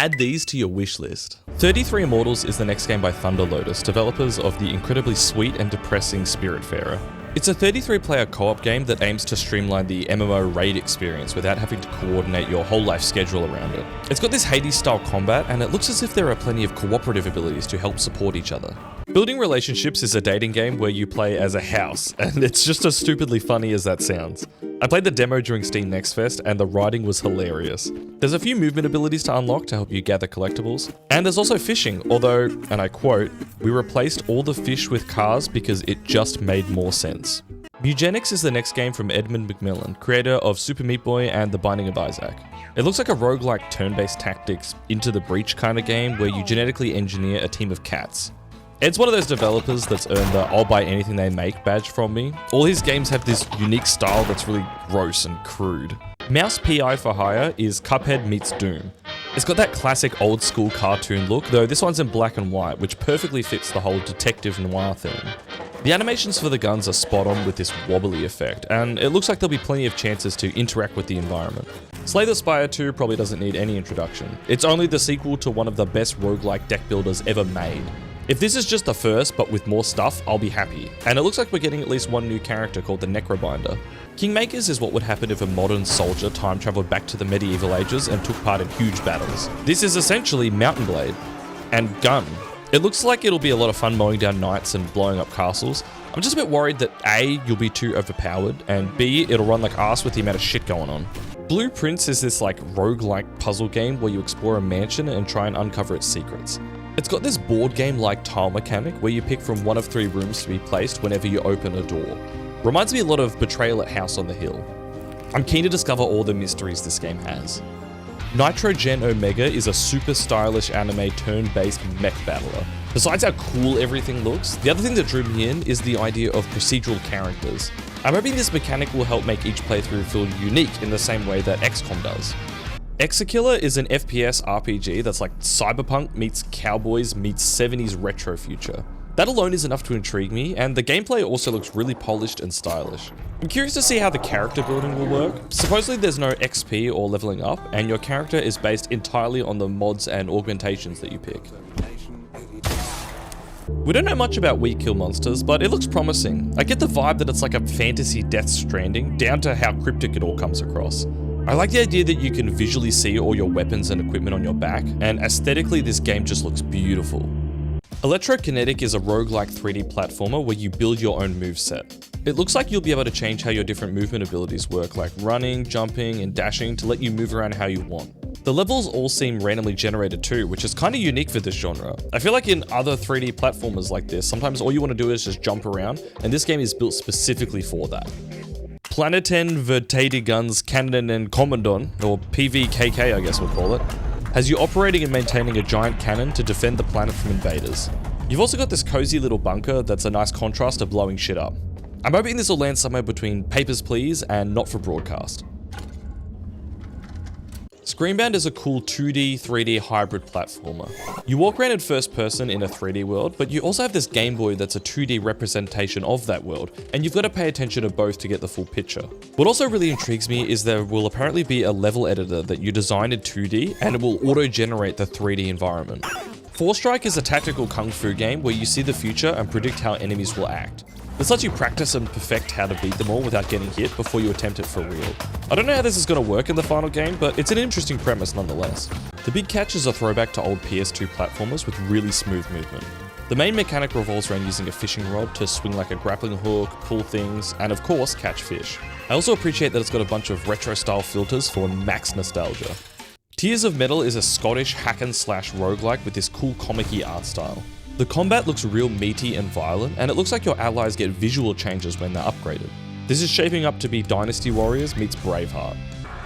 add these to your wish list. 33 Immortals is the next game by Thunder Lotus, developers of the incredibly sweet and depressing Spiritfarer. It's a 33-player co-op game that aims to streamline the MMO raid experience without having to coordinate your whole life schedule around it. It's got this Hades-style combat, and it looks as if there are plenty of cooperative abilities to help support each other. Building Relationships is a dating game where you play as a house, and it's just as stupidly funny as that sounds. I played the demo during Steam Next Fest, and the writing was hilarious. There's a few movement abilities to unlock to help you gather collectibles, and there's also fishing, although, and I quote, "We replaced all the fish with cars because it just made more sense." Mewgenics is the next game from Edmund McMillan, creator of Super Meat Boy and The Binding of Isaac. It looks like a roguelike turn-based tactics Into the Breach kind of game where you genetically engineer a team of cats. Ed's one of those developers that's earned the "I'll buy anything they make" badge from me. All his games have this unique style that's really gross and crude. Mouse PI for Hire is Cuphead meets Doom. It's got that classic old school cartoon look, though this one's in black and white, which perfectly fits the whole detective noir theme. The animations for the guns are spot on with this wobbly effect, and it looks like there'll be plenty of chances to interact with the environment. Slay the Spire 2 probably doesn't need any introduction. It's only the sequel to one of the best roguelike deck builders ever made. If this is just the first, but with more stuff, I'll be happy. And it looks like we're getting at least one new character called the Necrobinder. Kingmakers is what would happen if a modern soldier time traveled back to the medieval ages and took part in huge battles. This is essentially Mountain Blade and gun. It looks like it'll be a lot of fun mowing down knights and blowing up castles. I'm just a bit worried that A, you'll be too overpowered, and B, it'll run like arse with the amount of shit going on. Blueprints is this like roguelike puzzle game where you explore a mansion and try and uncover its secrets. It's got this board game-like tile mechanic where you pick from one of 3 rooms to be placed whenever you open a door. Reminds me a lot of Betrayal at House on the Hill. I'm keen to discover all the mysteries this game has. NITRO Gen Omega is a super stylish anime turn-based mech battler. Besides how cool everything looks, the other thing that drew me in is the idea of procedural characters. I'm hoping this mechanic will help make each playthrough feel unique in the same way that XCOM does. ExeKiller is an FPS RPG that's like Cyberpunk meets Cowboys meets 70s retro future. That alone is enough to intrigue me, and the gameplay also looks really polished and stylish. I'm curious to see how the character building will work. Supposedly there's no XP or leveling up, and your character is based entirely on the mods and augmentations that you pick. We don't know much about We Kill Monsters, but it looks promising. I get the vibe that it's like a fantasy Death Stranding, down to how cryptic it all comes across. I like the idea that you can visually see all your weapons and equipment on your back, and aesthetically this game just looks beautiful. Electrokinetic is a roguelike 3D platformer where you build your own moveset. It looks like you'll be able to change how your different movement abilities work, like running, jumping, and dashing to let you move around how you want. The levels all seem randomly generated too, which is kind of unique for this genre. I feel like in other 3D platformers like this, sometimes all you want to do is just jump around, and this game is built specifically for that. Planeten Verteidigungskanone Cannon and Kommandon, or PVKK I guess we'll call it, has you operating and maintaining a giant cannon to defend the planet from invaders. You've also got this cozy little bunker that's a nice contrast to blowing shit up. I'm hoping this will land somewhere between Papers, Please and Not for Broadcast. Screenbound is a cool 2D, 3D hybrid platformer. You walk around in first person in a 3D world, but you also have this Game Boy that's a 2D representation of that world, and you've got to pay attention to both to get the full picture. What also really intrigues me is there will apparently be a level editor that you design in 2D, and it will auto-generate the 3D environment. Forestrike is a tactical kung fu game where you see the future and predict how enemies will act. This lets you practice and perfect how to beat them all without getting hit before you attempt it for real. I don't know how this is going to work in the final game, but it's an interesting premise nonetheless. The big catch is a throwback to old PS2 platformers with really smooth movement. The main mechanic revolves around using a fishing rod to swing like a grappling hook, pull things, and of course, catch fish. I also appreciate that it's got a bunch of retro-style filters for max nostalgia. Tears of Metal is a Scottish hack-and-slash roguelike with this cool comic-y art style. The combat looks real meaty and violent, and it looks like your allies get visual changes when they're upgraded. This is shaping up to be Dynasty Warriors meets Braveheart.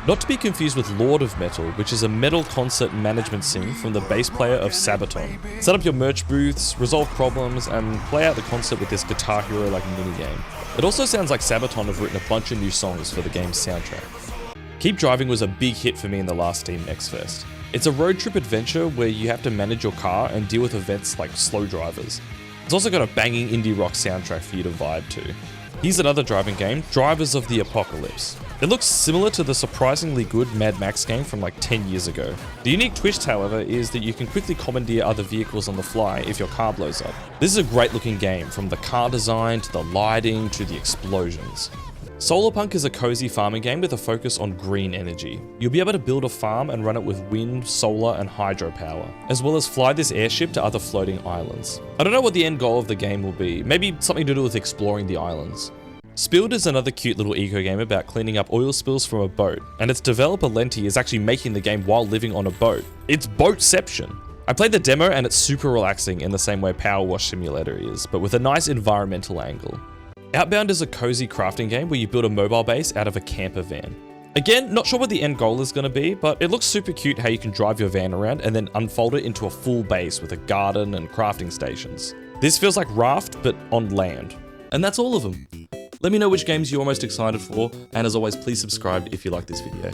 Not to be confused with Lord of Metal, which is a metal concert management sim from the bass player of Sabaton. Set up your merch booths, resolve problems, and play out the concert with this Guitar Hero-like minigame. It also sounds like Sabaton have written a bunch of new songs for the game's soundtrack. Keep Driving was a big hit for me in the last Steam Next Fest. It's a road trip adventure where you have to manage your car and deal with events like slow drivers. It's also got a banging indie rock soundtrack for you to vibe to. Here's another driving game, Drivers of the Apocalypse. It looks similar to the surprisingly good Mad Max game from like 10 years ago. The unique twist, however, is that you can quickly commandeer other vehicles on the fly if your car blows up. This is a great looking game, from the car design to the lighting to the explosions. Solarpunk is a cozy farming game with a focus on green energy. You'll be able to build a farm and run it with wind, solar, and hydropower, as well as fly this airship to other floating islands. I don't know what the end goal of the game will be, maybe something to do with exploring the islands. Spilled is another cute little eco game about cleaning up oil spills from a boat, and its developer Lenti is actually making the game while living on a boat. It's Boatception! I played the demo and it's super relaxing in the same way Power Wash Simulator is, but with a nice environmental angle. Outbound is a cozy crafting game where you build a mobile base out of a camper van. Again, not sure what the end goal is going to be, but it looks super cute how you can drive your van around and then unfold it into a full base with a garden and crafting stations. This feels like Raft, but on land. And that's all of them. Let me know which games you're most excited for, and as always, please subscribe if you like this video.